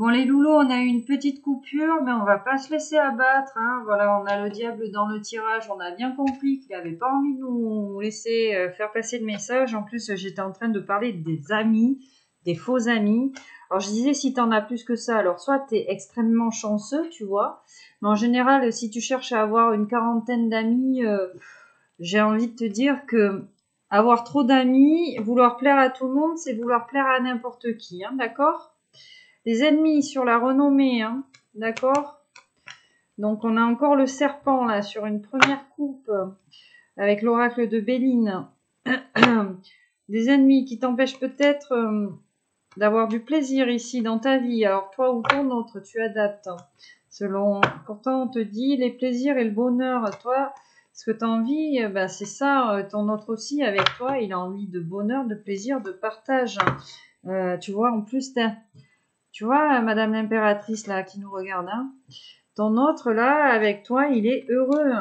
Bon, les loulous, on a eu une petite coupure, mais on va pas se laisser abattre, hein. Voilà, on a le diable dans le tirage. On a bien compris qu'il avait pas envie de nous laisser faire passer le message. En plus, j'étais en train de parler des amis, des faux amis. Alors, je disais, si t'en as plus que ça, alors soit t'es extrêmement chanceux, tu vois. Mais en général, si tu cherches à avoir une quarantaine d'amis, j'ai envie de te dire que avoir trop d'amis, vouloir plaire à tout le monde, c'est vouloir plaire à n'importe qui, hein, d'accord? Les ennemis sur la renommée, hein, d'accord? Donc on a encore le serpent là sur une première coupe avec l'oracle de Béline. Des ennemis qui t'empêchent peut-être d'avoir du plaisir ici dans ta vie. Alors toi ou ton autre, tu adaptes. Hein. Selon, pourtant on te dit les plaisirs et le bonheur. Toi, ce que tu as envie, bah, c'est ça. Ton autre aussi avec toi, il a envie de bonheur, de plaisir, de partage. Tu vois, en plus tu vois, Madame l'impératrice là qui nous regarde, hein, ton autre là avec toi, il est heureux.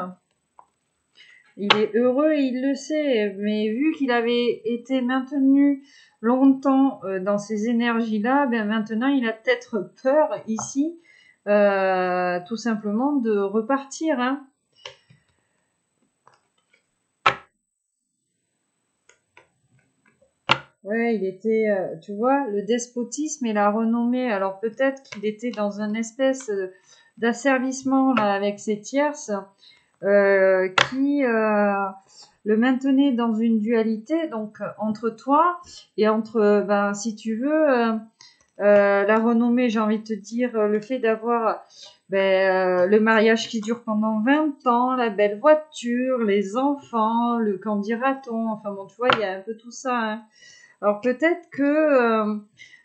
Il est heureux, il le sait, mais vu qu'il avait été maintenu longtemps dans ces énergies-là, ben maintenant il a peut-être peur ici, tout simplement de repartir. Hein. Ouais, il était, tu vois, le despotisme et la renommée. Alors peut-être qu'il était dans une espèce d'asservissement là avec ses tierces qui le maintenait dans une dualité, donc entre toi et entre, ben, si tu veux, la renommée, j'ai envie de te dire, le fait d'avoir le mariage qui dure pendant 20 ans, la belle voiture, les enfants, le qu'en dira-t-on, enfin bon, tu vois, il y a un peu tout ça, hein. Alors peut-être que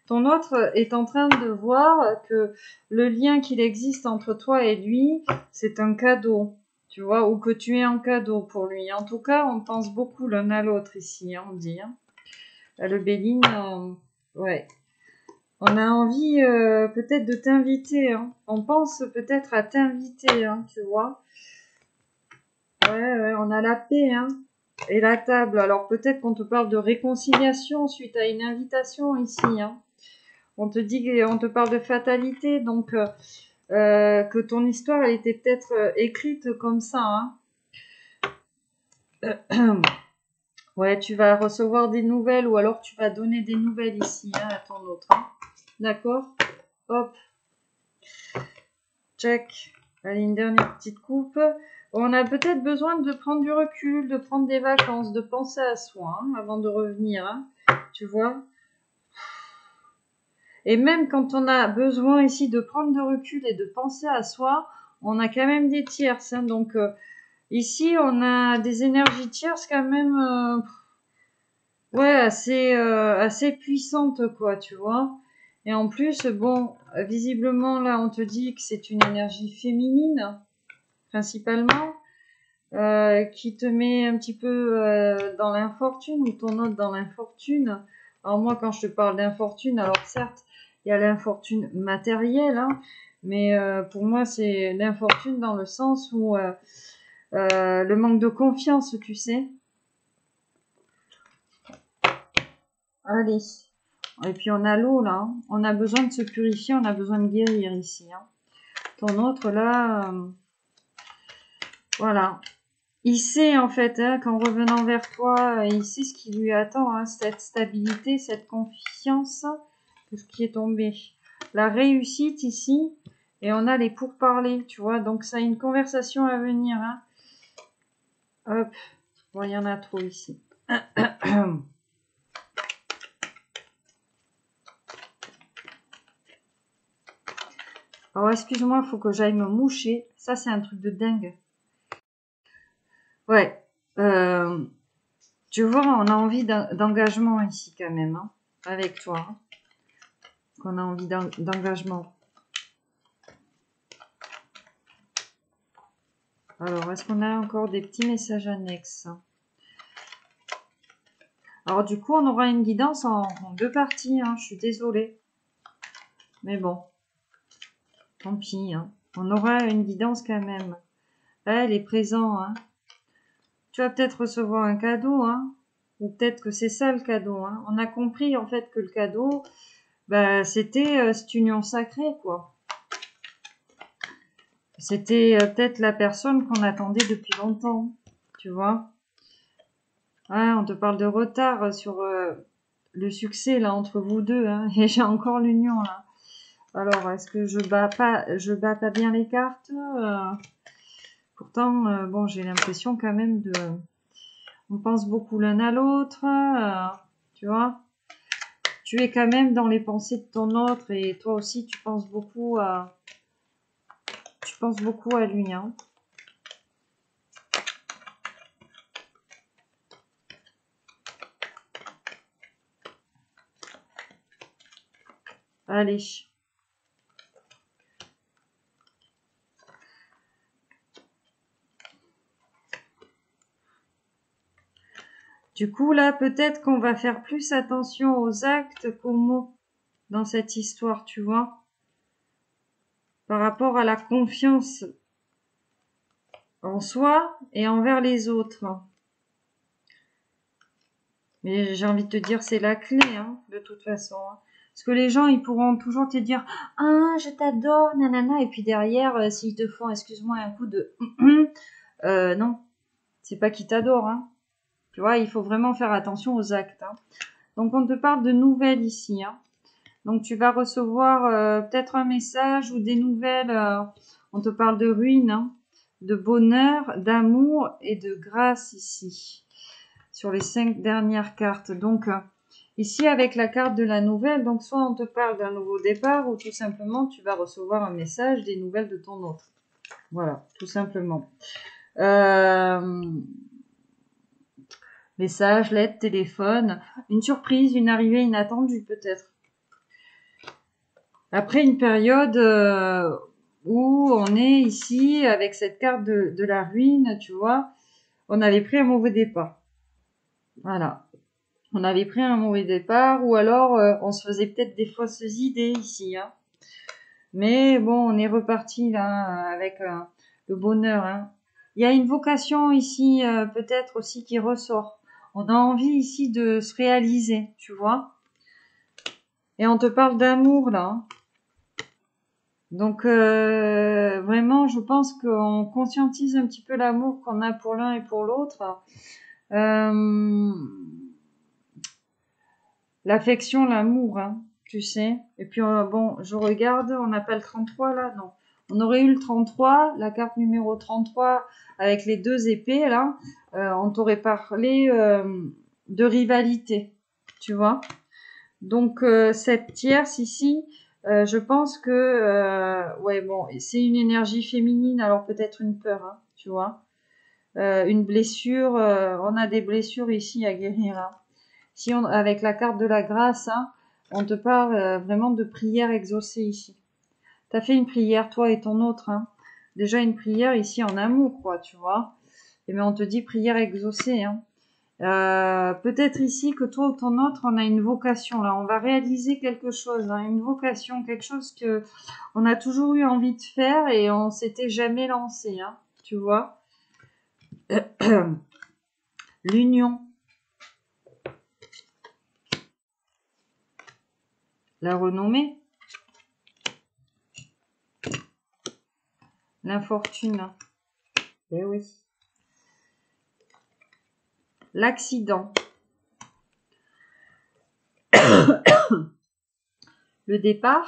ton autre est en train de voir que le lien qu'il existe entre toi et lui, c'est un cadeau, tu vois, ou que tu es un cadeau pour lui. En tout cas, on pense beaucoup l'un à l'autre ici, hein, on dit. Hein. Le Béline, ouais. On a envie peut-être de t'inviter. Hein. On pense peut-être à t'inviter, hein, tu vois. Ouais, on a la paix, hein. Et la table. Alors peut-être qu'on te parle de réconciliation suite à une invitation ici. Hein. On te dit, on te parle de fatalité, donc que ton histoire elle était peut-être écrite comme ça. Hein. Ouais, tu vas recevoir des nouvelles ou alors tu vas donner des nouvelles ici hein, à ton autre. Hein. D'accord? Hop. Check. Allez, une dernière petite coupe. On a peut-être besoin de prendre du recul, de prendre des vacances, de penser à soi hein, avant de revenir. Hein, tu vois? Et même quand on a besoin ici de prendre de recul et de penser à soi, on a quand même des tierces. Hein, donc ici, on a des énergies tierces quand même ouais, assez puissantes, quoi, tu vois. Et en plus, bon, visiblement, là, on te dit que c'est une énergie féminine, principalement. Qui te met un petit peu dans l'infortune ou ton autre dans l'infortune. Alors moi, quand je te parle d'infortune, alors certes, il y a l'infortune matérielle, hein, mais pour moi, c'est l'infortune dans le sens où le manque de confiance, tu sais. Allez. Et puis on a l'eau là, hein. On a besoin de se purifier, on a besoin de guérir ici. Hein. Ton autre là, voilà. Il sait en fait hein, qu'en revenant vers toi, il sait ce qui lui attend, hein, cette stabilité, cette confiance, tout ce qui est tombé. La réussite ici, et on a les pourparlers, tu vois, donc ça a une conversation à venir. Hein. Hop, bon, il y en a trop ici. Alors excuse-moi, il faut que j'aille me moucher. Ça c'est un truc de dingue. Ouais. Tu vois, on a envie d'engagement ici quand même, hein, avec toi. Hein, qu'on a envie d'engagement. Alors, est-ce qu'on a encore des petits messages annexes? Alors, du coup, on aura une guidance en 2 parties. Hein, je suis désolée. Mais bon, tant pis. Hein. On aura une guidance quand même. Là, elle est présente. Hein. Tu vas peut-être recevoir un cadeau. Hein, ou peut-être que c'est ça le cadeau. Hein. On a compris en fait que le cadeau, bah, c'était cette union sacrée, quoi. C'était peut-être la personne qu'on attendait depuis longtemps, tu vois. Ouais, on te parle de retard sur le succès là entre vous deux, hein, et j'ai encore l'union là. Alors, est-ce que je bats pas bien les cartes pourtant, bon, j'ai l'impression quand même on pense beaucoup l'un à l'autre, tu vois. Tu es quand même dans les pensées de ton autre et toi aussi tu penses beaucoup à lui, hein. Allez. Du coup, là, peut-être qu'on va faire plus attention aux actes qu'aux mots dans cette histoire, tu vois. Par rapport à la confiance en soi et envers les autres. Mais j'ai envie de te dire, c'est la clé, hein, de toute façon, hein. Parce que les gens, ils pourront toujours te dire « Ah, je t'adore, nanana », et puis derrière, s'ils te font, excuse-moi, un coup de « non, c'est pas qu'ils t'adorent, hein ». Tu vois, il faut vraiment faire attention aux actes, hein. Donc, on te parle de nouvelles ici, hein. Donc, tu vas recevoir peut-être un message ou des nouvelles. On te parle de ruine, hein, de bonheur, d'amour et de grâce ici, sur les 5 dernières cartes. Donc, ici, avec la carte de la nouvelle, donc soit on te parle d'un nouveau départ ou tout simplement, tu vas recevoir un message, des nouvelles de ton autre. Voilà, tout simplement. Message, lettre, téléphone, une surprise, une arrivée inattendue peut-être. Après une période où on est ici avec cette carte de la ruine, tu vois, on avait pris un mauvais départ. Voilà. On avait pris un mauvais départ ou alors on se faisait peut-être des fausses idées ici, hein. Mais bon, on est reparti là avec le bonheur, hein. Il y a une vocation ici peut-être aussi qui ressort. On a envie ici de se réaliser, tu vois. Et on te parle d'amour là, hein. Donc vraiment, je pense qu'on conscientise un petit peu l'amour qu'on a pour l'un et pour l'autre. L'affection, l'amour, hein, tu sais. Et puis bon, je regarde, on n'a pas le 33 là, non. On aurait eu le 33, la carte numéro 33 avec les 2 épées là. On t'aurait parlé de rivalité, tu vois. Donc cette tierce ici, je pense que ouais bon, c'est une énergie féminine, alors peut-être une peur, hein, tu vois, une blessure. On a des blessures ici à guérir, hein. Si on avec la carte de la grâce, hein, on te parle vraiment de prière exaucée ici. T'as fait une prière toi et ton autre, hein. Déjà une prière ici en amour, quoi, tu vois. Et bien on te dit prière exaucée, hein. Peut-être ici que toi ou ton autre, on a une vocation là, on va réaliser quelque chose, hein, une vocation, quelque chose que on a toujours eu envie de faire et on s'était jamais lancé, hein, tu vois. L'union, la renommée, l'infortune, eh oui, l'accident, le départ,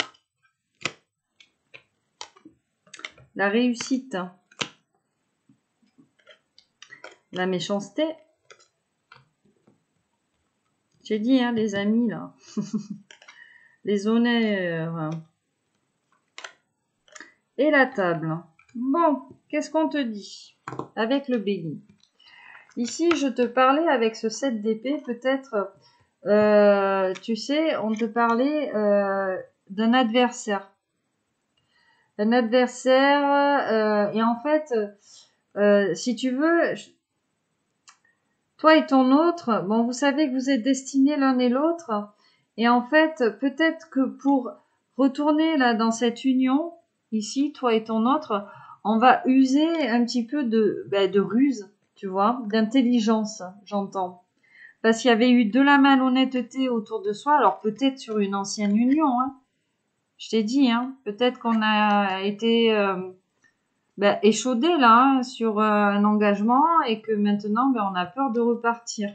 la réussite, la méchanceté. J'ai dit, hein, les amis là, les honneurs et la table. Bon, qu'est-ce qu'on te dit avec le béni? Ici, je te parlais avec ce 7 d'épée, peut-être, tu sais, on te parlait d'un adversaire. Un adversaire, et en fait, si tu veux, toi et ton autre, bon, vous savez que vous êtes destinés l'un et l'autre, et en fait, peut-être que pour retourner là dans cette union, ici, toi et ton autre, on va user un petit peu de ruse, tu vois, d'intelligence, j'entends. parce qu'il y avait eu de la malhonnêteté autour de soi, alors peut-être sur une ancienne union, hein. Je t'ai dit, hein, peut-être qu'on a été échaudé là, hein, sur un engagement et que maintenant, on a peur de repartir.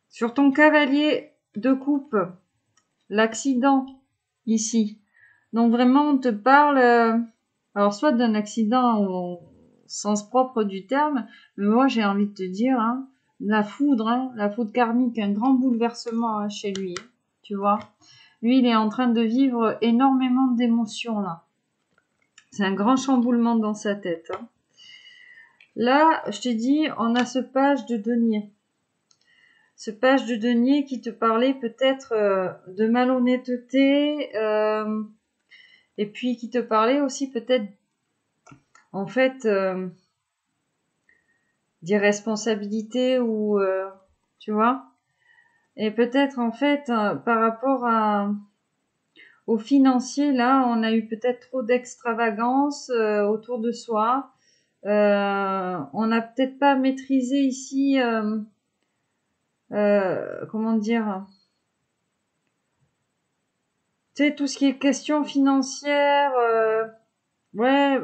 Sur ton cavalier de coupe, l'accident ici. Donc vraiment, on te parle, alors soit d'un accident au sens propre du terme, mais moi j'ai envie de te dire, hein, la foudre karmique, un grand bouleversement, hein, chez lui, hein, tu vois. Lui, il est en train de vivre énormément d'émotions là. C'est un grand chamboulement dans sa tête, hein. Là, je t'ai dit, on a ce page de denier. Ce page de denier qui te parlait peut-être de malhonnêteté, et puis qui te parlait aussi peut-être, en fait, d'irresponsabilité ou, tu vois. Et peut-être, en fait, par rapport au financier, là, on a eu peut-être trop d'extravagance autour de soi. On n'a peut-être pas maîtrisé ici, comment dire, tu sais, tout ce qui est question financière, ouais,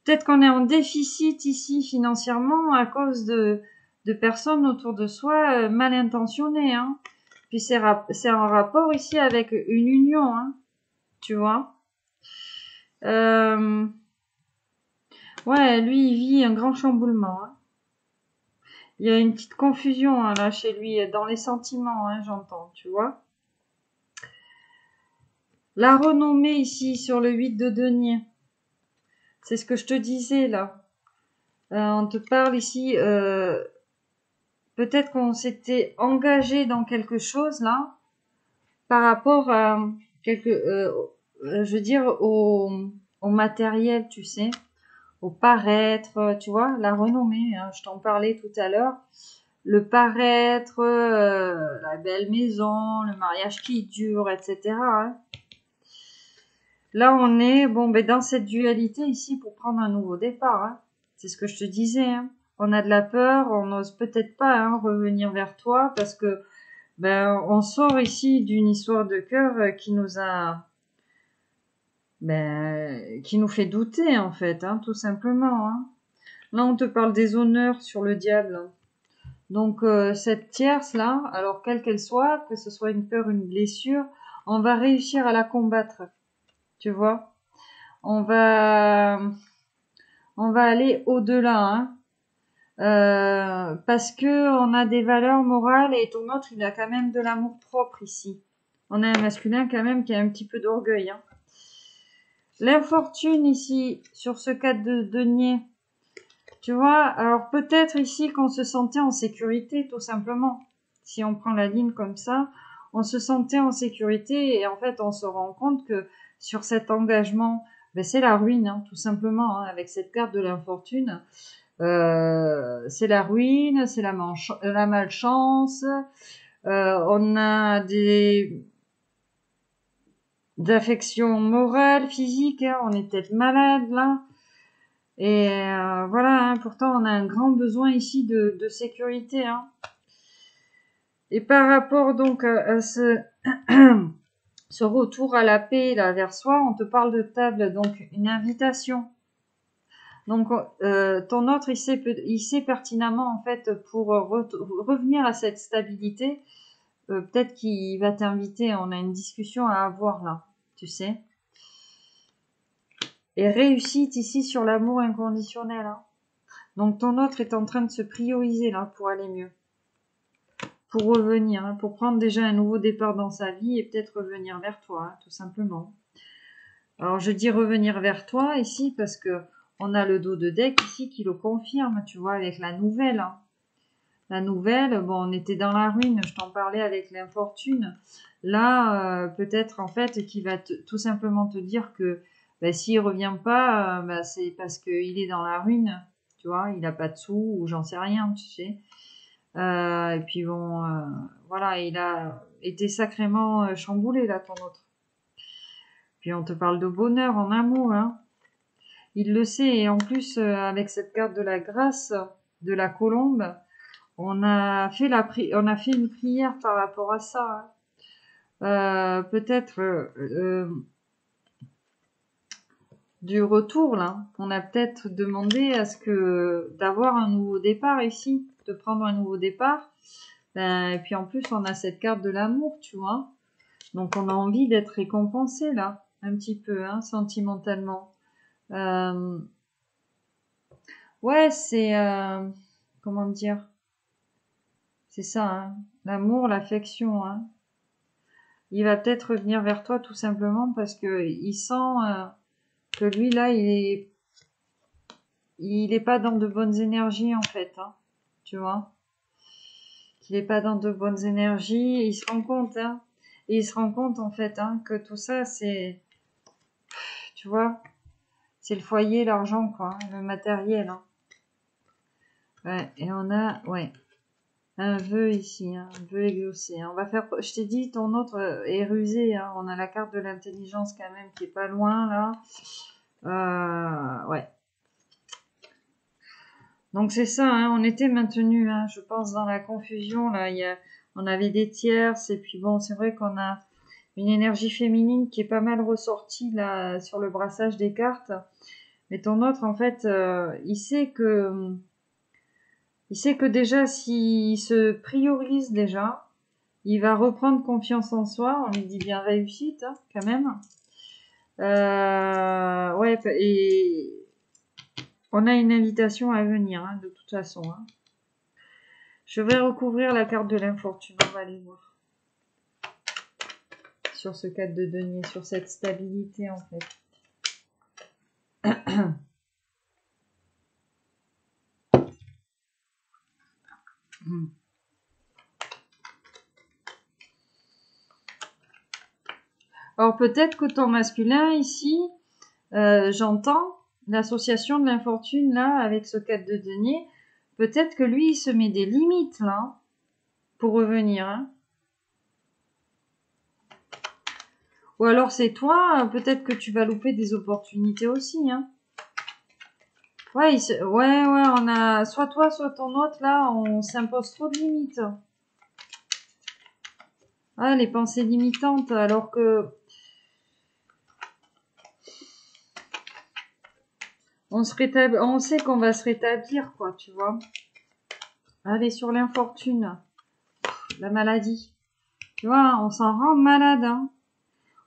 peut-être qu'on est en déficit ici financièrement à cause de personnes autour de soi mal intentionnées, hein. Puis c'est en rapport ici avec une union, hein, tu vois. Ouais, lui, il vit un grand chamboulement, hein. Il y a une petite confusion, hein, là chez lui, dans les sentiments, hein, j'entends, tu vois. La renommée ici sur le 8 de denier, c'est ce que je te disais là. On te parle ici, peut-être qu'on s'était engagé dans quelque chose là, par rapport à je veux dire au matériel, tu sais, au paraître, tu vois, la renommée, hein, je t'en parlais tout à l'heure. Le paraître, la belle maison, le mariage qui dure, etc., hein. Là, on est dans cette dualité ici pour prendre un nouveau départ, hein. C'est ce que je te disais, hein. On a de la peur, on n'ose peut-être pas, hein, revenir vers toi parce que on sort ici d'une histoire de cœur qui nous a qui nous fait douter en fait, hein, tout simplement, hein. Là, on te parle des honneurs sur le diable. Donc cette tierce là, alors quelle qu'elle soit, que ce soit une peur, une blessure, on va réussir à la combattre. Tu vois, on va aller au-delà, hein, parce que on a des valeurs morales et ton autre il a quand même de l'amour propre ici. On a un masculin quand même qui a un petit peu d'orgueil, hein. L'infortune ici sur ce 4 de denier. Tu vois, alors peut-être ici qu'on se sentait en sécurité, tout simplement. Si on prend la ligne comme ça, on se sentait en sécurité et en fait on se rend compte que sur cet engagement, c'est la ruine, hein, tout simplement, hein, avec cette carte de l'infortune. C'est la ruine, c'est la malchance. On a des affections morales, physiques, hein, on est peut-être malade là. Et voilà, hein, pourtant on a un grand besoin ici de sécurité, hein. Et par rapport donc à ce, ce retour à la paix là vers soi, on te parle de table, donc une invitation. Donc ton autre il sait pertinemment en fait pour revenir à cette stabilité, peut-être qu'il va t'inviter, on a une discussion à avoir là, tu sais. Et réussite ici sur l'amour inconditionnel, hein. Donc ton autre est en train de se prioriser là pour aller mieux, pour revenir, hein, pour prendre déjà un nouveau départ dans sa vie et peut-être revenir vers toi, hein, tout simplement. Alors je dis revenir vers toi ici parce que on a le dos de deck ici qui le confirme, tu vois, avec la nouvelle, hein. La nouvelle, bon, on était dans la ruine, je t'en parlais avec l'infortune. Là, peut-être en fait qui va tout simplement te dire que s'il revient pas, c'est parce qu'il est dans la ruine, tu vois, il a pas de sous ou j'en sais rien, tu sais. Et puis bon, voilà, il a été sacrément chamboulé là, ton autre. Puis on te parle de bonheur en amour, hein. Il le sait et en plus avec cette carte de la grâce, de la colombe. On a fait une prière par rapport à ça. Hein. Peut-être du retour là. On a peut-être demandé à ce que d'avoir un nouveau départ ici, de prendre un nouveau départ. Et puis en plus on a cette carte de l'amour, tu vois. Donc on a envie d'être récompensé là, un petit peu, hein, sentimentalement. Ouais, c'est comment dire, c'est ça, hein, l'amour, l'affection. Hein. Il va peut-être revenir vers toi tout simplement parce que il sent que lui là, il est pas dans de bonnes énergies en fait, hein, tu vois. Qu'il est pas dans de bonnes énergies, et il se rend compte, hein, et il se rend compte en fait, hein, que tout ça c'est, tu vois, c'est le foyer, l'argent quoi, le matériel. Hein. Ouais, et on a, ouais, un vœu ici, hein, un vœu exaucé. Hein. On va faire, je t'ai dit, ton autre est rusé. Hein. On a la carte de l'intelligence quand même qui est pas loin là. Ouais. Donc c'est ça, hein, on était maintenu, hein, je pense, dans la confusion. Là, on avait des tierces et puis bon, c'est vrai qu'on a une énergie féminine qui est pas mal ressortie là sur le brassage des cartes. Mais ton autre, en fait, il sait que déjà, s'il se priorise déjà, il va reprendre confiance en soi. On lui dit bien réussite, hein, quand même. Ouais, et on a une invitation à venir, hein, de toute façon. Hein. Je vais recouvrir la carte de l'infortune. On va aller voir. Sur ce 4 de denier, sur cette stabilité, en fait. Alors peut-être que ton masculin ici, j'entends l'association de l'infortune là avec ce 4 de denier. Peut-être que lui, il se met des limites là pour revenir. Hein. Ou alors c'est toi, peut-être que tu vas louper des opportunités aussi. Hein. Ouais, ouais, on a soit toi, soit ton autre là, on s'impose trop de limites. Ah, les pensées limitantes, alors que on sait qu'on va se rétablir, quoi, tu vois. Allez, sur l'infortune, la maladie. Tu vois, on s'en rend malade, hein.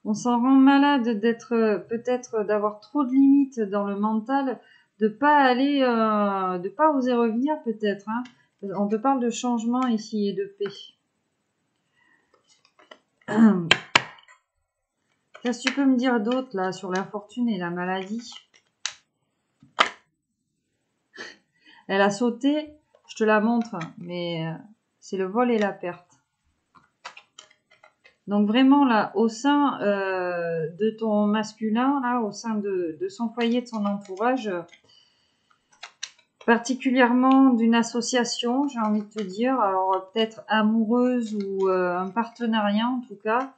On s'en rend malade d'être, peut-être d'avoir trop de limites dans le mental, de pas aller, de pas oser revenir, peut-être, hein. On te parle de changement ici et de paix. Qu'est-ce que tu peux me dire d'autre, là, sur l'infortune et la maladie? Elle a sauté, je te la montre, mais c'est le vol et la perte. Donc vraiment là, au sein de ton masculin, là, au sein de son foyer, de son entourage, particulièrement d'une association, j'ai envie de te dire, alors peut-être amoureuse ou un partenariat en tout cas.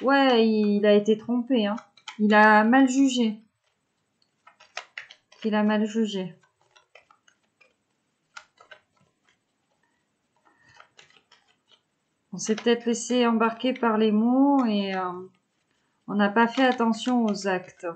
Ouais, il a été trompé, hein. Il a mal jugé. Il a mal jugé. On s'est peut-être laissé embarquer par les mots et on n'a pas fait attention aux actes.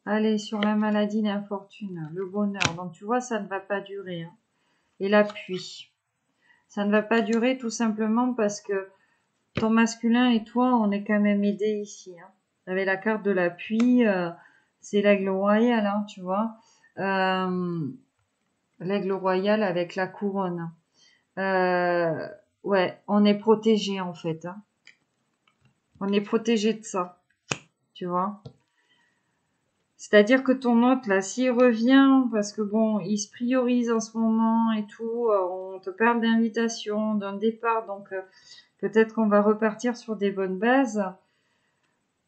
Allez, sur la maladie, l'infortune, le bonheur. Donc tu vois, ça ne va pas durer. Hein. Et l'appui. Ça ne va pas durer tout simplement parce que ton masculin et toi, on est quand même aidés ici. Hein. Avec la carte de l'appui, c'est l'aigle royal, hein, tu vois. L'aigle royal avec la couronne. Ouais, on est protégé en fait. Hein. On est protégé de ça, tu vois. C'est-à-dire que ton hôte, là, s'il revient, parce que bon, il se priorise en ce moment et tout, on te parle d'invitation, d'un départ, donc peut-être qu'on va repartir sur des bonnes bases.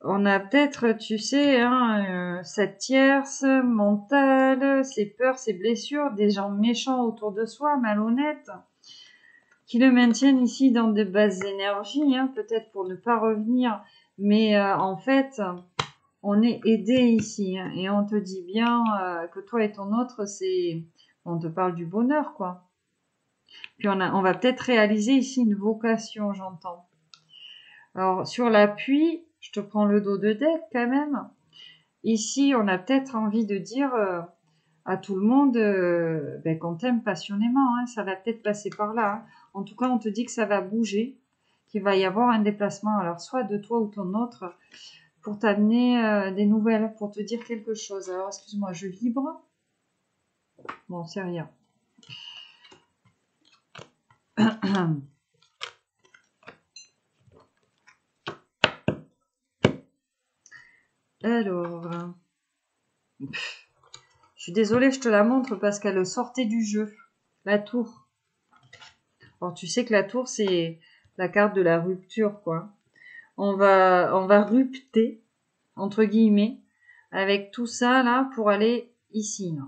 On a peut-être, tu sais, hein, cette tierce mentale, ses peurs, ses blessures, des gens méchants autour de soi, malhonnêtes. qui le maintiennent ici dans de basses énergies, hein, peut-être pour ne pas revenir. Mais en fait, on est aidé ici. Hein, et on te dit bien que toi et ton autre, on te parle du bonheur, quoi. Puis on va peut-être réaliser ici une vocation, j'entends. Alors, sur l'appui, je te prends le dos de deck quand même. Ici, on a peut-être envie de dire à tout le monde qu'on t'aime passionnément. Hein, ça va peut-être passer par là. Hein. En tout cas, on te dit que ça va bouger, qu'il va y avoir un déplacement, alors soit de toi ou ton autre, pour t'amener des nouvelles, pour te dire quelque chose. Alors, excuse-moi, je vibre. Bon, c'est rien. Alors, je suis désolée, je te la montre parce qu'elle sortait du jeu. La tour. Alors, tu sais que la tour, c'est la carte de la rupture, quoi. On va rupter, entre guillemets, avec tout ça, là, pour aller ici, là.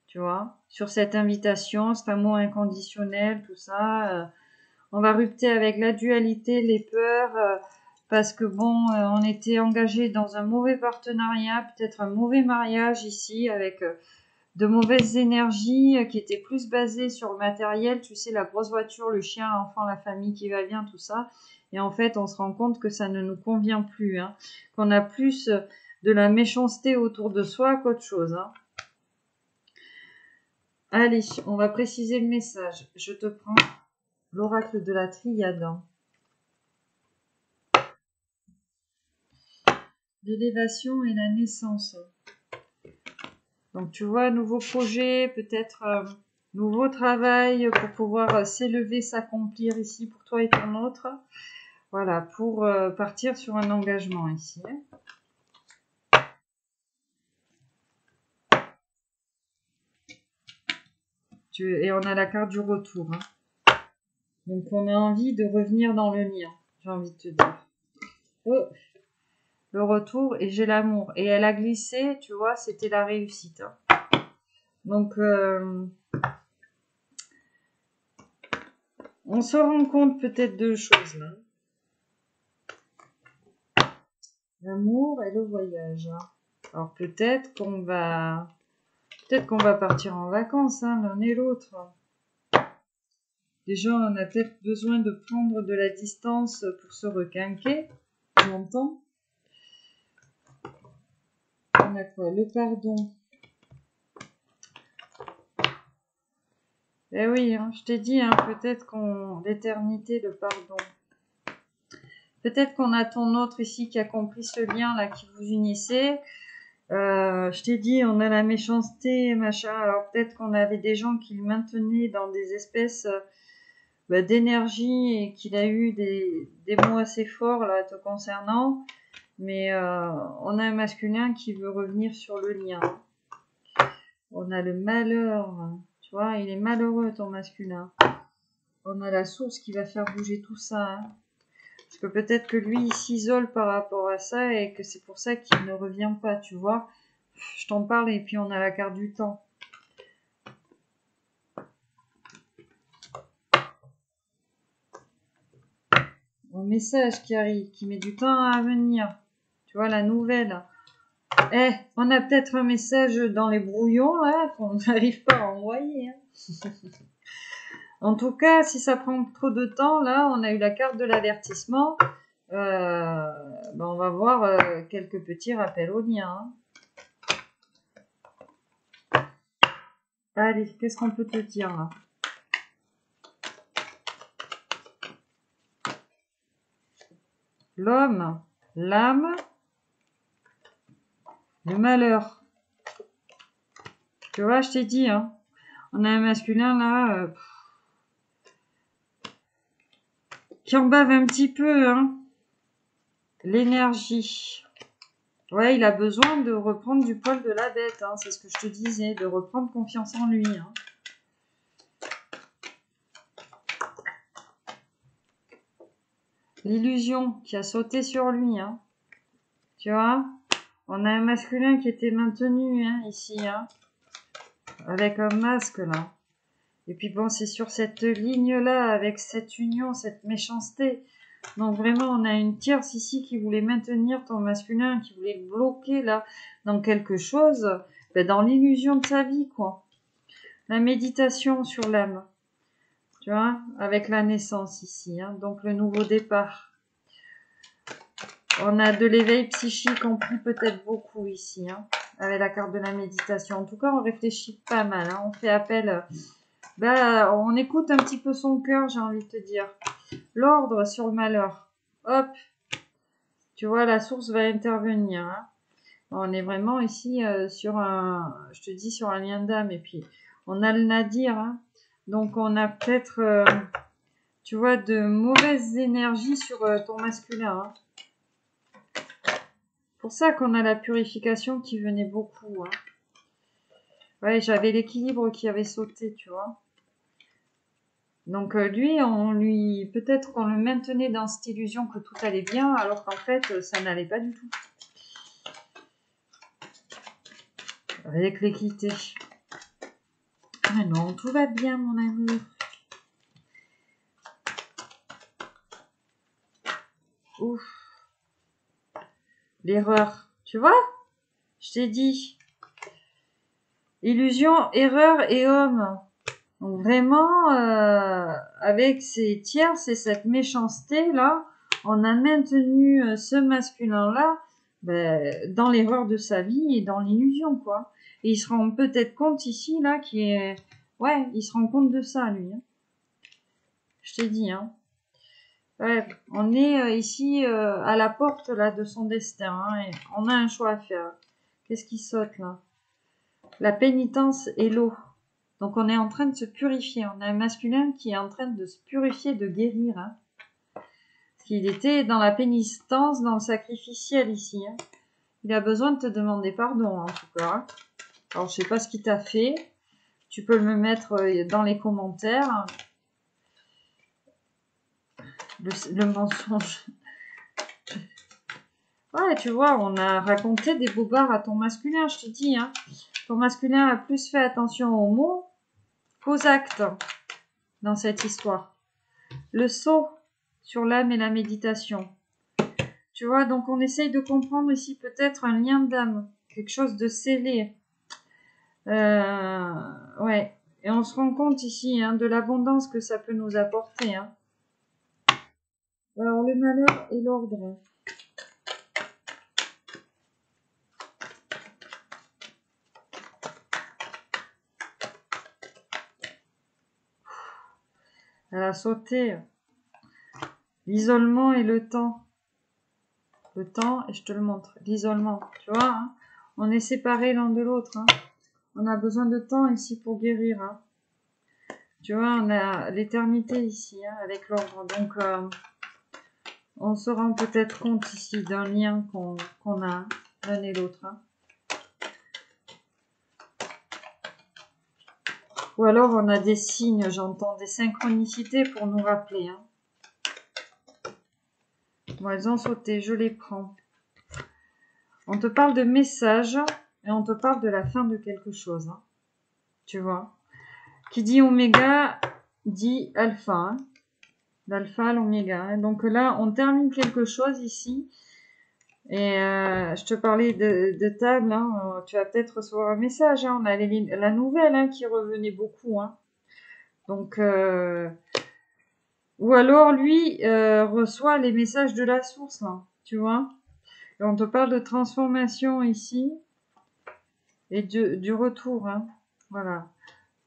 Tu vois, sur cette invitation, cet amour inconditionnel, tout ça. On va rupter avec la dualité, les peurs, parce que bon, on était engagé dans un mauvais partenariat, peut-être un mauvais mariage ici, avec de mauvaises énergies qui étaient plus basées sur le matériel, tu sais, la grosse voiture, le chien, l'enfant, la famille qui va bien, tout ça. Et en fait, on se rend compte que ça ne nous convient plus, hein, qu'on a plus de la méchanceté autour de soi qu'autre chose. Hein. Allez, on va préciser le message. Je te prends l'oracle de la triade. L'élévation et la naissance. Donc tu vois, nouveau projet, peut-être nouveau travail pour pouvoir s'élever, s'accomplir ici pour toi et ton autre. Voilà, pour partir sur un engagement ici. Et on a la carte du retour. Hein. Donc on a envie de revenir dans le lien, j'ai envie de te dire. Oh, le retour et j'ai l'amour. Et elle a glissé, tu vois, c'était la réussite. Hein. Donc on se rend compte peut-être de choses là. L'amour et le voyage. Hein. Alors peut-être qu'on va partir en vacances, hein, l'un et l'autre. Déjà, on a peut-être besoin de prendre de la distance pour se requinquer. J'entends. On a quoi? Le pardon. Eh oui, hein, je t'ai dit, hein, peut-être qu'on... L'éternité, le pardon. Peut-être qu'on a ton autre ici qui a compris ce lien-là qui vous unissait. Je t'ai dit, on a la méchanceté, machin. Alors peut-être qu'on avait des gens qui le maintenaient dans des espèces d'énergie et qu'il a eu des mots assez forts là te concernant. Mais on a un masculin qui veut revenir sur le lien. On a le malheur. Tu vois, il est malheureux ton masculin. On a la source qui va faire bouger tout ça. Hein. Parce que peut-être que lui, il s'isole par rapport à ça et que c'est pour ça qu'il ne revient pas, tu vois. Je t'en parle et puis on a la carte du temps. Un message qui arrive, qui met du temps à venir. Tu vois, la nouvelle. On a peut-être un message dans les brouillons, là, qu'on n'arrive pas à envoyer. Hein. En tout cas, si ça prend trop de temps, là, on a eu la carte de l'avertissement. On va voir quelques petits rappels au lien. Hein. Allez, qu'est-ce qu'on peut te dire, là? L'homme, l'âme, le malheur. Tu vois, je t'ai dit, hein. On a un masculin là qui en bave un petit peu, hein. L'énergie. Ouais, il a besoin de reprendre du poil de la bête, hein. C'est ce que je te disais, de reprendre confiance en lui. Hein. L'illusion qui a sauté sur lui, hein. Tu vois, on a un masculin qui était maintenu hein, ici, hein, avec un masque là. Et puis bon, c'est sur cette ligne-là, avec cette union, cette méchanceté. Donc vraiment, on a une tierce ici qui voulait maintenir ton masculin, qui voulait le bloquer là, dans quelque chose, ben, dans l'illusion de sa vie, quoi. La méditation sur l'âme, tu vois, avec la naissance ici, hein, donc le nouveau départ. On a de l'éveil psychique en plus peut-être beaucoup ici, hein, avec la carte de la méditation. En tout cas, on réfléchit pas mal, hein, on fait appel... on écoute un petit peu son cœur, j'ai envie de te dire. L'ordre sur le malheur. Hop, tu vois, la source va intervenir. Hein. On est vraiment ici sur un, je te dis, sur un lien d'âme. Et puis, on a le nadir. Hein. Donc, on a peut-être, tu vois, de mauvaises énergies sur ton masculin. Hein. Pour ça qu'on a la purification qui venait beaucoup. Hein. Ouais, j'avais l'équilibre qui avait sauté, tu vois. Donc lui, peut-être qu'on le maintenait dans cette illusion que tout allait bien, alors qu'en fait, ça n'allait pas du tout. Avec l'équité. Ah non, tout va bien, mon amour. Ouf. L'erreur. Tu vois? Je t'ai dit. Illusion, erreur et homme. Donc vraiment, avec ces tierces et cette méchanceté-là, on a maintenu ce masculin-là dans l'erreur de sa vie et dans l'illusion, quoi. Et il se rend peut-être compte ici, là, ouais, il se rend compte de ça, lui. Hein. Je t'ai dit, hein. Ouais, on est ici à la porte, là, de son destin, hein, et on a un choix à faire. Qu'est-ce qui saute, là? La pénitence et l'eau. Donc on est en train de se purifier. On a un masculin qui est en train de se purifier, de guérir. Hein. Parce qu'il était dans la pénitence, dans le sacrificiel ici. Hein. Il a besoin de te demander pardon en tout cas. Hein. Alors je sais pas ce qu'il t'a fait. Tu peux me mettre dans les commentaires. Le mensonge. Ouais, tu vois, on a raconté des bobards à ton masculin, je te dis. Hein. Ton masculin a plus fait attention aux mots qu'aux actes dans cette histoire. Le saut sur l'âme et la méditation. Tu vois, donc on essaye de comprendre ici peut-être un lien d'âme, quelque chose de scellé. Ouais, et on se rend compte ici hein, de l'abondance que ça peut nous apporter. Hein. Alors le malheur et l'ordre. Elle a sauté. L'isolement et le temps. Le temps, et je te le montre. L'isolement, tu vois, hein, on est séparés l'un de l'autre. Hein. On a besoin de temps ici pour guérir. Hein. Tu vois, on a l'éternité ici, hein, avec l'ordre. Donc, on se rend peut-être compte ici d'un lien qu'on a l'un et l'autre. Hein. Ou alors, on a des signes, j'entends, des synchronicités pour nous rappeler. Hein. Bon, elles ont sauté, je les prends. On te parle de messages et on te parle de la fin de quelque chose. Hein. Tu vois. Qui dit oméga dit alpha. Hein. L'alpha, l'oméga. Hein. Donc là, on termine quelque chose ici. Et je te parlais de table. Hein. Tu vas peut-être recevoir un message. Hein. On a la nouvelle hein, qui revenait beaucoup. Hein. Donc, ou alors lui reçoit les messages de la source. Là, tu vois. Et on te parle de transformation ici. Et du retour. Hein. Voilà.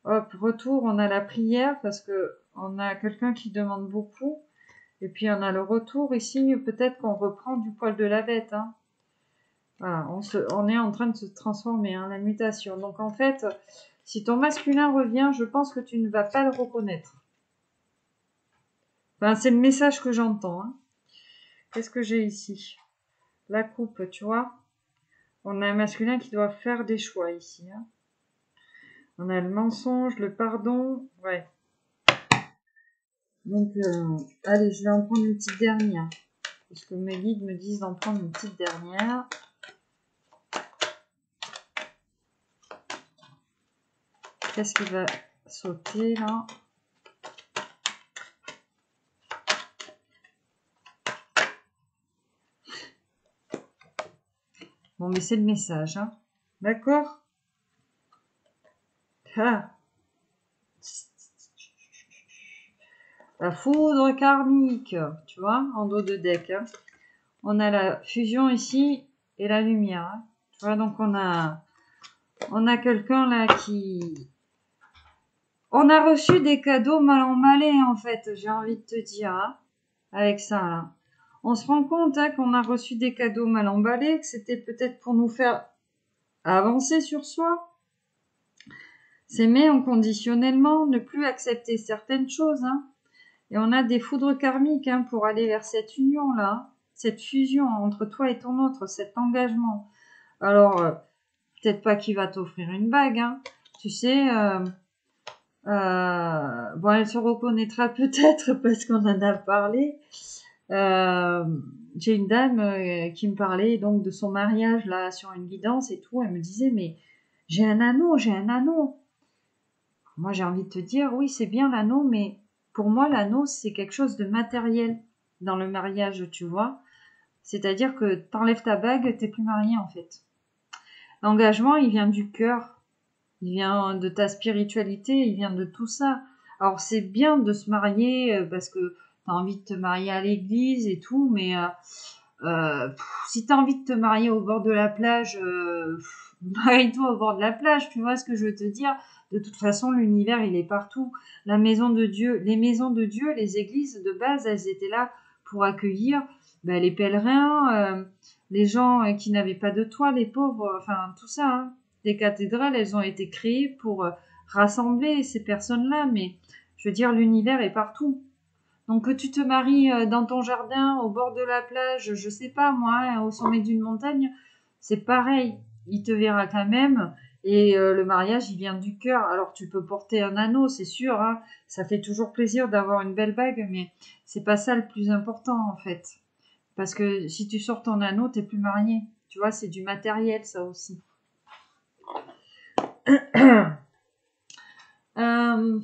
Hop, retour, on a la prière parce que on a quelqu'un qui demande beaucoup. Et puis on a le retour ici, peut-être qu'on reprend du poil de la bête. Hein. Voilà, on est en train de se transformer, hein, la mutation. Donc en fait, si ton masculin revient, je pense que tu ne vas pas le reconnaître. Enfin, c'est le message que j'entends. Hein. Qu'est-ce que j'ai ici? La coupe, tu vois. On a un masculin qui doit faire des choix ici. Hein. On a le mensonge, le pardon. Ouais. Donc, allez, je vais en prendre une petite dernière. Parce que mes guides me disent d'en prendre une petite dernière. Qu'est-ce qui va sauter là. Bon, mais c'est le message, hein. D'accord? Ah. La foudre karmique, tu vois, en dos de deck. Hein. On a la fusion ici et la lumière. Hein. Tu vois, donc on a quelqu'un là qui... On a reçu des cadeaux mal emballés, en fait, j'ai envie de te dire, hein, avec ça, là. On se rend compte hein, qu'on a reçu des cadeaux mal emballés, que c'était peut-être pour nous faire avancer sur soi, s'aimer inconditionnellement, ne plus accepter certaines choses. Hein. Et on a des foudres karmiques hein, pour aller vers cette union-là, cette fusion entre toi et ton autre, cet engagement. Alors, peut-être pas qu'il va t'offrir une bague, hein. Tu sais, bon, elle se reconnaîtra peut-être parce qu'on en a parlé. J'ai une dame qui me parlait donc de son mariage là sur une guidance et tout. Elle me disait mais j'ai un anneau, j'ai un anneau. Moi j'ai envie de te dire oui c'est bien l'anneau, mais pour moi l'anneau c'est quelque chose de matériel dans le mariage, tu vois. C'est-à-dire que t'enlèves ta bague, t'es plus marié en fait. L'engagement il vient du cœur, il vient de ta spiritualité, il vient de tout ça. Alors c'est bien de se marier parce que t'as envie de te marier à l'église et tout, mais si t'as envie de te marier au bord de la plage, marie-toi au bord de la plage, tu vois ce que je veux te dire. De toute façon, l'univers, il est partout. La maison de Dieu, les maisons de Dieu, les églises de base, elles étaient là pour accueillir les pèlerins, les gens qui n'avaient pas de toit, les pauvres, enfin tout ça. Hein. Les cathédrales, elles ont été créées pour rassembler ces personnes-là, mais je veux dire, l'univers est partout. Donc que tu te maries dans ton jardin, au bord de la plage, je sais pas moi, hein, au sommet d'une montagne, c'est pareil. Il te verra quand même. Et le mariage, il vient du cœur. Alors tu peux porter un anneau, c'est sûr. Hein, ça fait toujours plaisir d'avoir une belle bague, mais c'est pas ça le plus important en fait. Parce que si tu sors ton anneau, t'es plus marié. Tu vois, c'est du matériel ça aussi. Euh,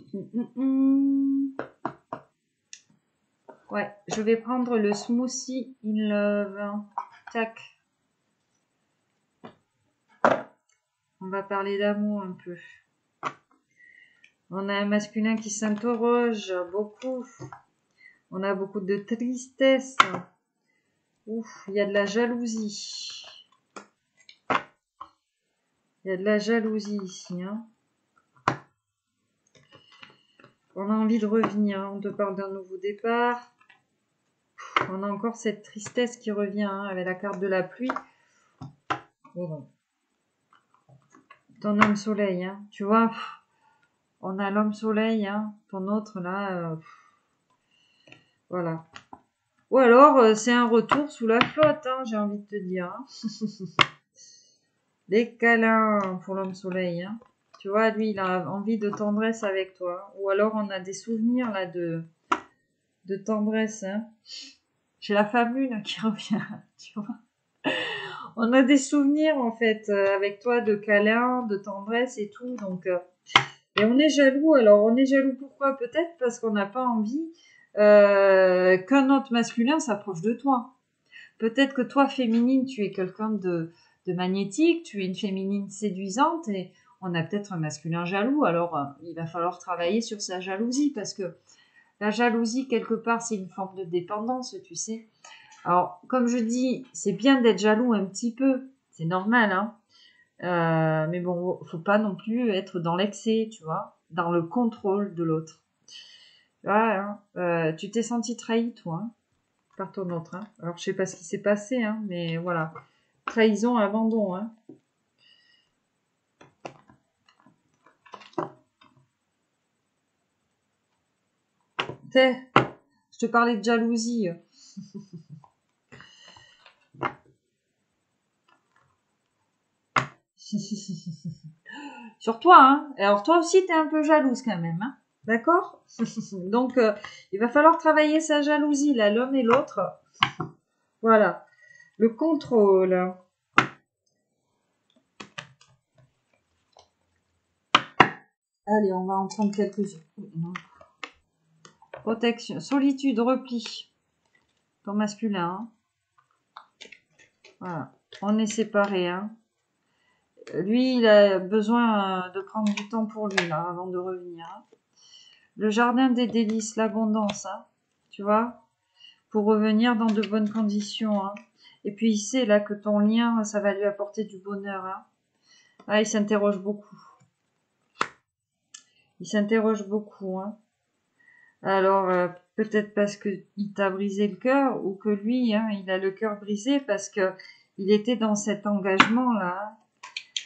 Ouais, je vais prendre le smoothie in love. Tac. On va parler d'amour un peu. On a un masculin qui s'interroge beaucoup. On a beaucoup de tristesse. Ouf, il y a de la jalousie. Il y a de la jalousie ici. Hein. On a envie de revenir. On te parle d'un nouveau départ. On a encore cette tristesse qui revient hein, avec la carte de la pluie. Bon. Ton homme soleil, hein. Tu vois, on a l'homme soleil, hein. Ton autre là, voilà. Ou alors c'est un retour sous la flotte, hein, j'ai envie de te dire. Hein. Des câlins pour l'homme soleil, hein. Tu vois, lui, il a envie de tendresse avec toi. Ou alors on a des souvenirs là de tendresse, hein. J'ai la femme lune qui revient, tu vois. On a des souvenirs en fait avec toi de câlins, de tendresse et tout, donc et on est jaloux. Alors on est jaloux pourquoi? Peut-être parce qu'on n'a pas envie qu'un autre masculin s'approche de toi. Peut-être que toi féminine, tu es quelqu'un de magnétique, tu es une féminine séduisante et on a peut-être un masculin jaloux. Alors il va falloir travailler sur sa jalousie parce que la jalousie quelque part c'est une forme de dépendance, tu sais. Alors, comme je dis, c'est bien d'être jaloux un petit peu, c'est normal, hein. Mais bon, faut pas non plus être dans l'excès, tu vois, dans le contrôle de l'autre. Voilà, hein. Tu t'es senti trahi, toi, hein, par ton autre. Hein. Alors, je sais pas ce qui s'est passé, hein, mais voilà. Trahison, abandon, hein. T'es, je te parlais de jalousie. Sur toi, hein. Et alors, toi aussi, t'es un peu jalouse quand même, hein. D'accord? Donc, il va falloir travailler sa jalousie, là, l'homme et l'autre. Voilà. Le contrôle. Allez, on va en prendre quelques-unes. Protection, solitude, repli. Ton masculin. Hein. Voilà. On est séparés. Hein. Lui, il a besoin de prendre du temps pour lui, là, avant de revenir. Hein. Le jardin des délices, l'abondance. Hein. Tu vois, pour revenir dans de bonnes conditions. Hein. Et puis, il sait, là, que ton lien, ça va lui apporter du bonheur. Hein. Ah, il s'interroge beaucoup. Il s'interroge beaucoup. Hein. Alors, peut-être parce qu'il t'a brisé le cœur ou que lui, hein, il a le cœur brisé parce que il était dans cet engagement-là, hein,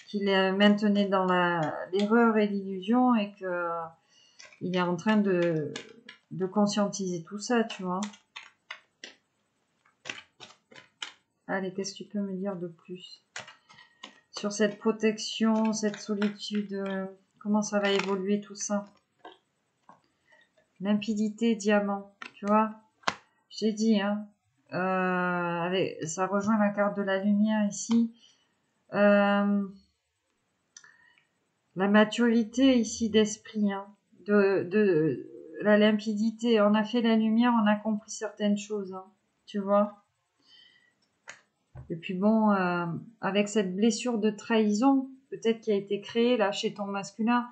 qu'il maintenait dans l'erreur et l'illusion et que il est en train de conscientiser tout ça, tu vois. Allez, qu'est-ce que tu peux me dire de plus sur cette protection, cette solitude, comment ça va évoluer tout ça? Limpidité, diamant, tu vois. J'ai dit, hein, ça rejoint la carte de la lumière ici. La maturité ici d'esprit, hein, de la limpidité. On a fait la lumière, on a compris certaines choses, hein, tu vois. Et puis bon, avec cette blessure de trahison, peut-être qui a été créée là chez ton masculin,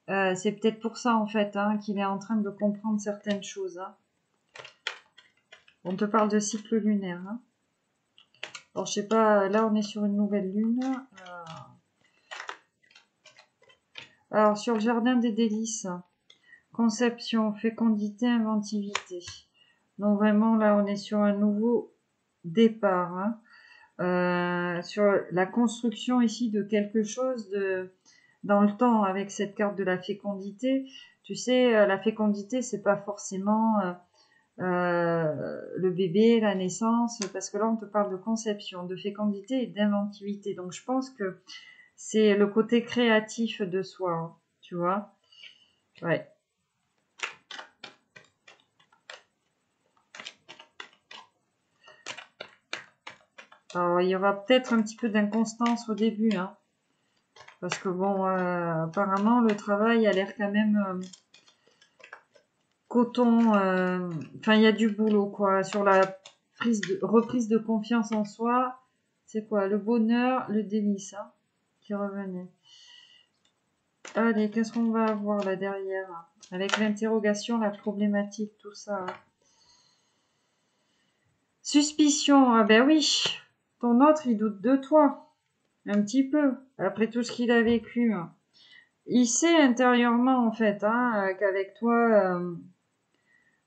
c'est peut-être pour ça en fait hein, qu'il est en train de comprendre certaines choses. Hein. On te parle de cycle lunaire. Hein. Alors je sais pas, là on est sur une nouvelle lune. Alors sur le jardin des délices, conception, fécondité, inventivité. Donc vraiment là on est sur un nouveau départ. Hein. Sur la construction ici de quelque chose dans le temps avec cette carte de la fécondité. Tu sais, la fécondité, c'est pas forcément le bébé, la naissance, parce que là, on te parle de conception, de fécondité et d'inventivité. Donc, je pense que c'est le côté créatif de soi, hein, tu vois. Ouais. Alors, il y aura peut-être un petit peu d'inconstance au début, hein. Parce que bon, apparemment, le travail a l'air quand même coton. Enfin, il y a du boulot, quoi. Sur la reprise de confiance en soi. C'est quoi? Le bonheur, le délice, hein, qui revenait. Allez, qu'est-ce qu'on va avoir là derrière? Avec l'interrogation, la problématique, tout ça. Hein. Suspicion. Ah ben oui. Ton autre, il doute de toi. Un petit peu. Après tout ce qu'il a vécu. Hein. Il sait intérieurement, en fait, hein, qu'avec toi,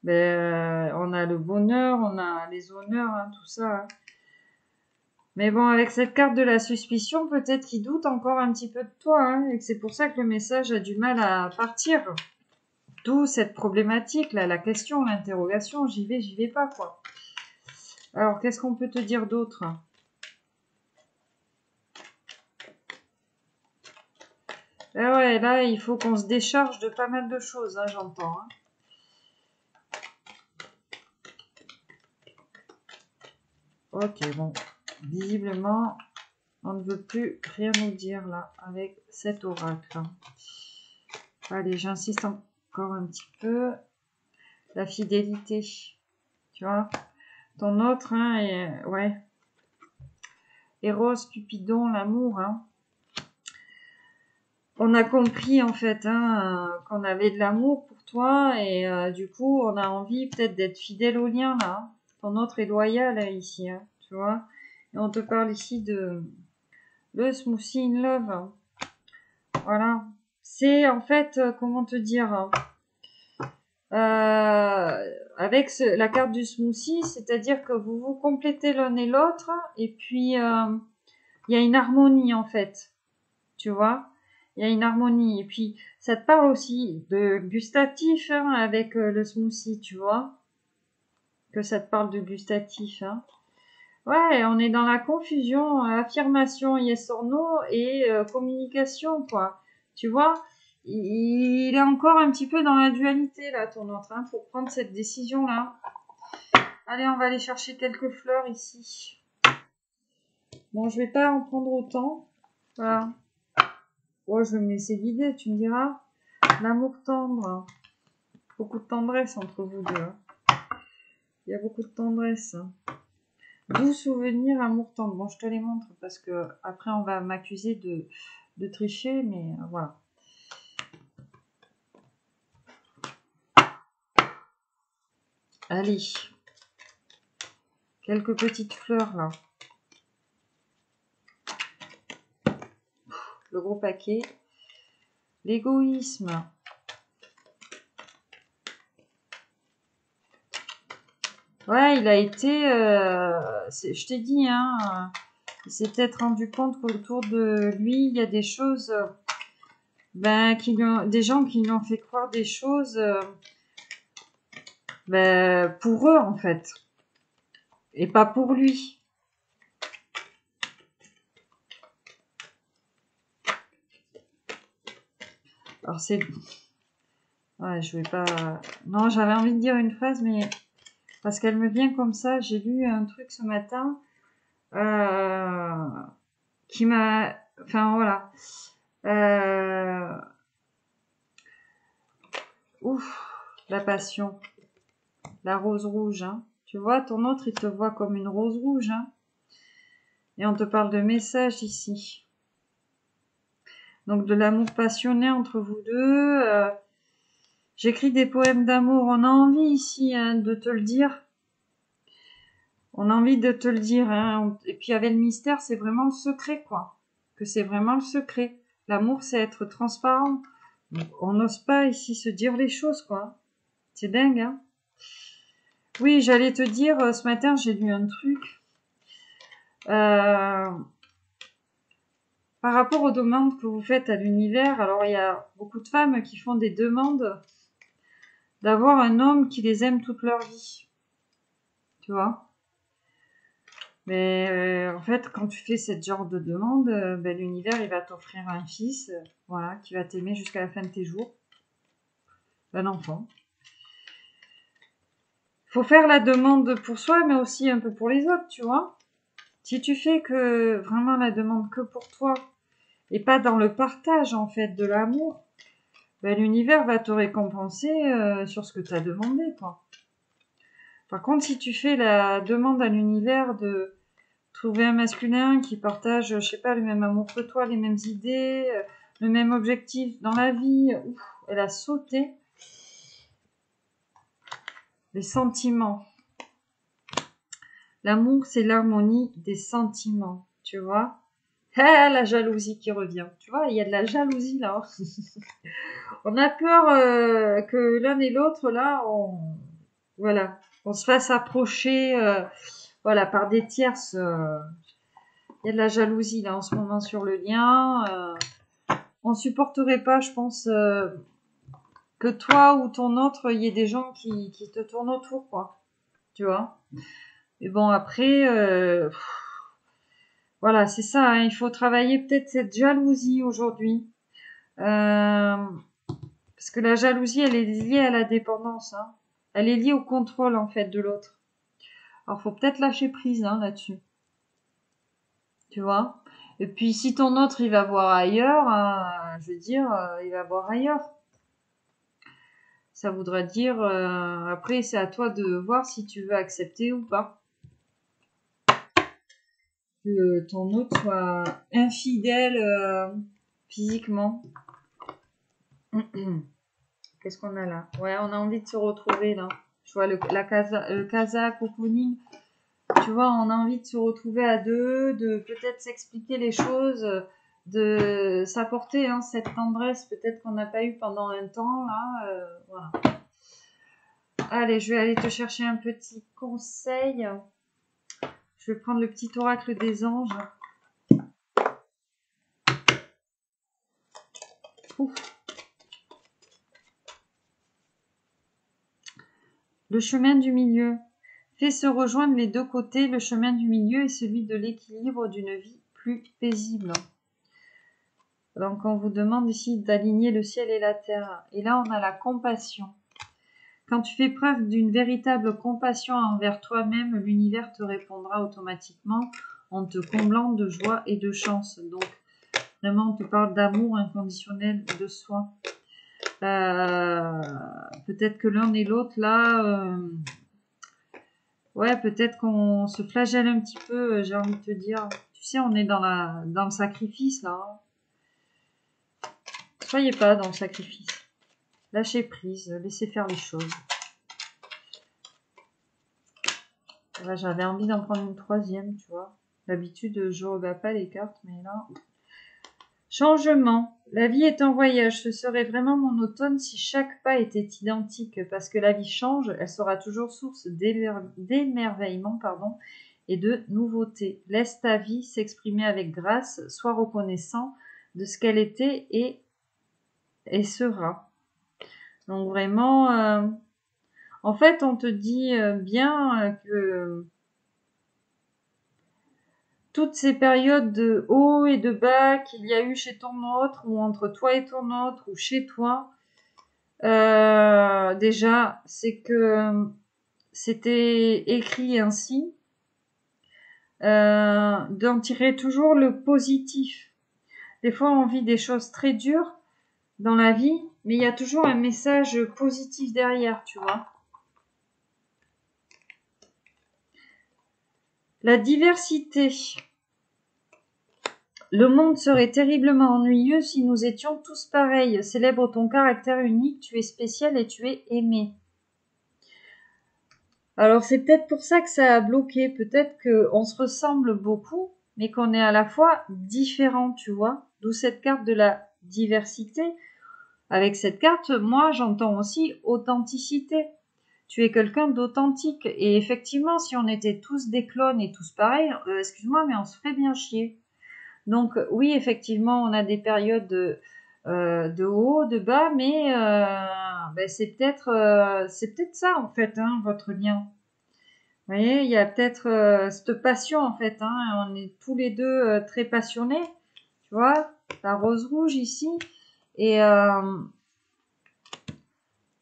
on a le bonheur, on a les honneurs, hein, tout ça. Hein. Mais bon, avec cette carte de la suspicion, peut-être qu'il doute encore un petit peu de toi, hein, et que c'est pour ça que le message a du mal à partir. D'où cette problématique, là, la question, l'interrogation, j'y vais pas, quoi. Alors, qu'est-ce qu'on peut te dire d'autre? Ah ouais, là, il faut qu'on se décharge de pas mal de choses, hein, j'entends. Hein. Ok, bon. Visiblement, on ne veut plus rien nous dire, là, avec cet oracle. Allez, j'insiste encore un petit peu. La fidélité, tu vois. Ton autre, hein, ouais. Eros, Cupidon, l'amour, hein. On a compris, en fait, hein, qu'on avait de l'amour pour toi et du coup, on a envie peut-être d'être fidèle au lien, là. Ton autre est loyal, là, ici, hein, tu vois. Et on te parle ici de le smoothie in love. Hein. Voilà. C'est, en fait, comment te dire... Hein, avec la carte du smoothie, c'est-à-dire que vous vous complétez l'un et l'autre, et puis il y a une harmonie en fait, tu vois, il y a une harmonie, et puis ça te parle aussi de gustatif hein, avec le smoothie, tu vois, que ça te parle de gustatif. Hein. Ouais, on est dans la confusion, affirmation, yes or no, et communication, quoi, tu vois. Il est encore un petit peu dans la dualité, là, ton autre, hein, pour prendre cette décision-là. Allez, on va aller chercher quelques fleurs ici. Bon, je vais pas en prendre autant. Voilà. Oh, je vais me laisser guider, tu me diras. L'amour tendre. Beaucoup de tendresse entre vous deux. Hein. Il y a beaucoup de tendresse. Doux souvenirs, amour tendre. Bon, je te les montre parce que après on va m'accuser de tricher, mais voilà. Allez. Quelques petites fleurs là. Le gros paquet. L'égoïsme. Ouais, il a été... je t'ai dit, hein, il s'est peut-être rendu compte qu'autour de lui, il y a des choses... ben, des gens qui lui ont fait croire des choses ben, pour eux, en fait. Et pas pour lui. Alors, c'est... Ouais, je vais pas... Non, j'avais envie de dire une phrase, mais... Parce qu'elle me vient comme ça. J'ai lu un truc ce matin qui m'a... Enfin, voilà. Ouf, la passion. La rose rouge, hein. Tu vois, ton autre, il te voit comme une rose rouge, hein. Et on te parle de message ici. Donc, de l'amour passionné entre vous deux. J'écris des poèmes d'amour. On a envie ici, hein, de te le dire. On a envie de te le dire, hein. Et puis, avec le mystère, c'est vraiment le secret, quoi. Que c'est vraiment le secret. L'amour, c'est être transparent. Donc, on n'ose pas ici se dire les choses, quoi. C'est dingue, hein. Oui, j'allais te dire, ce matin, j'ai lu un truc. Par rapport aux demandes que vous faites à l'univers, alors il y a beaucoup de femmes qui font des demandes d'avoir un homme qui les aime toute leur vie. Tu vois? Mais en fait, quand tu fais ce genre de demande, ben, l'univers, il va t'offrir un fils, voilà, qui va t'aimer jusqu'à la fin de tes jours. Un enfant. Faut faire la demande pour soi, mais aussi un peu pour les autres, tu vois? Si tu fais que vraiment la demande que pour toi, et pas dans le partage, en fait, de l'amour, ben, l'univers va te récompenser sur ce que tu as demandé, quoi. Par contre, si tu fais la demande à l'univers de trouver un masculin qui partage, je sais pas, le même amour que toi, les mêmes idées, le même objectif dans la vie, ouf, elle a sauté. Les sentiments. L'amour, c'est l'harmonie des sentiments, tu vois. Ah, la jalousie qui revient. Tu vois, il y a de la jalousie là. On a peur que l'un et l'autre, là, voilà, on se fasse approcher voilà, par des tierces. Il y a de la jalousie là en ce moment sur le lien. On supporterait pas, je pense, que toi ou ton autre, il y ait des gens qui te tournent autour, quoi. Tu vois. Et bon, après, voilà, c'est ça. Hein, il faut travailler peut-être cette jalousie aujourd'hui. Parce que la jalousie, elle est liée à la dépendance. Hein. Elle est liée au contrôle, en fait, de l'autre. Alors, faut peut-être lâcher prise hein, là-dessus. Tu vois. Et puis, si ton autre, il va voir ailleurs, je veux dire, il va voir ailleurs. Ça voudra dire, après, c'est à toi de voir si tu veux accepter ou pas. Que ton autre soit infidèle physiquement. Qu'est-ce qu'on a là? Ouais, on a envie de se retrouver là. Je vois le casa cocooning. Tu vois, on a envie de se retrouver à deux, de peut-être s'expliquer les choses, de s'apporter hein, cette tendresse peut-être qu'on n'a pas eu pendant un temps là. Voilà. Allez, je vais aller te chercher un petit conseil. Je vais prendre le petit oracle des anges. Ouf. Le chemin du milieu. Fait se rejoindre les deux côtés, le chemin du milieu est celui de l'équilibre d'une vie plus paisible. Donc on vous demande ici d'aligner le ciel et la terre. Et là on a la compassion. Quand tu fais preuve d'une véritable compassion envers toi-même, l'univers te répondra automatiquement en te comblant de joie et de chance. Donc vraiment on te parle d'amour inconditionnel de soi. Peut-être que l'un et l'autre, là, ouais, peut-être qu'on se flagelle un petit peu, j'ai envie de te dire. Tu sais, on est dans le sacrifice, là. Hein. Soyez pas dans le sacrifice. Lâchez prise, laissez faire les choses. Là, j'avais envie d'en prendre une troisième, tu vois. D'habitude, je ne regarde pas les cartes, mais là... Changement. La vie est en voyage. Ce serait vraiment monotone si chaque pas était identique. Parce que la vie change, elle sera toujours source d'émerveillement, et de nouveauté. Laisse ta vie s'exprimer avec grâce. Sois reconnaissant de ce qu'elle était et sera. Donc vraiment, en fait, on te dit bien que toutes ces périodes de haut et de bas qu'il y a eu chez ton autre, ou entre toi et ton autre, ou chez toi, déjà, c'est que c'était écrit ainsi, d'en tirer toujours le positif. Des fois, on vit des choses très dures dans la vie, mais il y a toujours un message positif derrière, tu vois. La diversité. Le monde serait terriblement ennuyeux si nous étions tous pareils. Célèbre ton caractère unique, tu es spécial et tu es aimé. Alors c'est peut-être pour ça que ça a bloqué. Peut-être qu'on se ressemble beaucoup, mais qu'on est à la fois différents, tu vois. D'où cette carte de la diversité. Avec cette carte, moi, j'entends aussi authenticité. Tu es quelqu'un d'authentique. Et effectivement, si on était tous des clones et tous pareils, excuse-moi, mais on se ferait bien chier. Donc oui, effectivement, on a des périodes de haut, de bas, mais ben, c'est peut-être ça en fait, hein, votre lien. Vous voyez, il y a peut-être cette passion en fait. Hein, on est tous les deux très passionnés, tu vois, la rose rouge ici. Et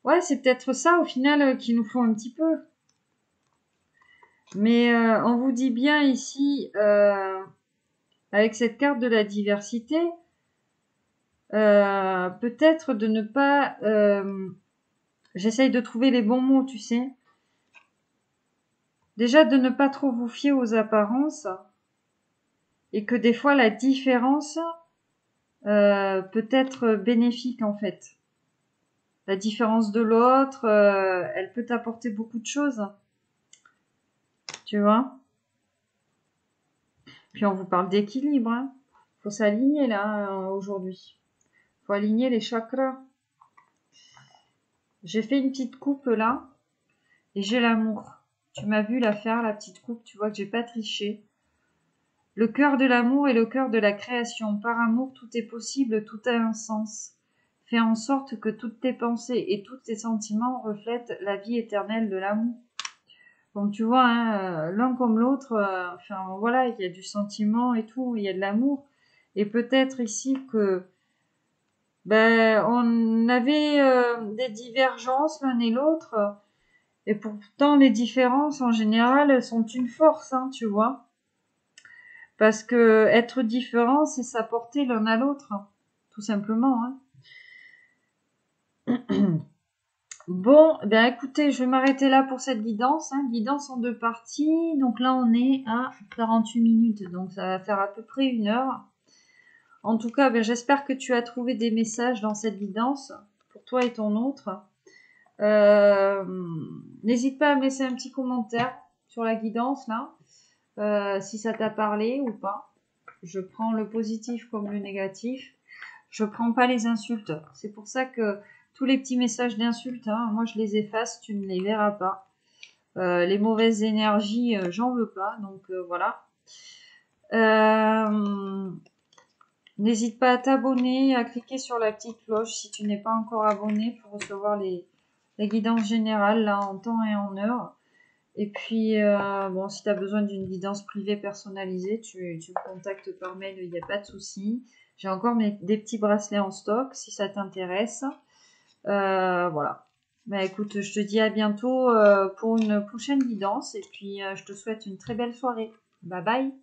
ouais, c'est peut-être ça au final qui nous faut un petit peu. Mais on vous dit bien ici, avec cette carte de la diversité, peut-être de ne pas... j'essaye de trouver les bons mots, tu sais. Déjà, de ne pas trop vous fier aux apparences et que des fois, la différence peut être bénéfique, en fait. La différence de l'autre, elle peut t'apporter beaucoup de choses, tu vois. Puis, on vous parle d'équilibre, hein. Faut s'aligner, là, aujourd'hui. Faut aligner les chakras. J'ai fait une petite coupe, là, et j'ai l'amour. Tu m'as vu la faire, la petite coupe, tu vois que j'ai pas triché. Le cœur de l'amour est le cœur de la création. Par amour, tout est possible, tout a un sens. Fais en sorte que toutes tes pensées et tous tes sentiments reflètent la vie éternelle de l'amour. Donc tu vois, hein, l'un comme l'autre, enfin voilà, il y a du sentiment et tout, il y a de l'amour. Et peut-être ici que ben on avait des divergences l'un et l'autre, et pourtant les différences en général sont une force, hein, tu vois. Parce que être différent, c'est s'apporter l'un à l'autre, tout simplement. Hein. Bon, ben écoutez, je vais m'arrêter là pour cette guidance. Hein. Guidance en 2 parties. Donc là, on est à 48 minutes. Donc ça va faire à peu près 1 heure. En tout cas, ben, j'espère que tu as trouvé des messages dans cette guidance pour toi et ton autre. N'hésite pas à me laisser un petit commentaire sur la guidance là, si ça t'a parlé ou pas. Je prends le positif comme le négatif. Je prends pas les insultes. C'est pour ça que tous les petits messages d'insultes, hein, moi je les efface, tu ne les verras pas. Les mauvaises énergies, j'en veux pas, donc voilà. N'hésite pas à t'abonner, à cliquer sur la petite cloche si tu n'es pas encore abonné pour recevoir les guidances générales là en temps et en heure. Et puis, bon, si tu as besoin d'une guidance privée personnalisée, tu me contactes par mail, il n'y a pas de souci. J'ai encore des petits bracelets en stock si ça t'intéresse. Voilà. Bah, écoute, je te dis à bientôt pour une prochaine guidance et puis je te souhaite une très belle soirée. Bye bye.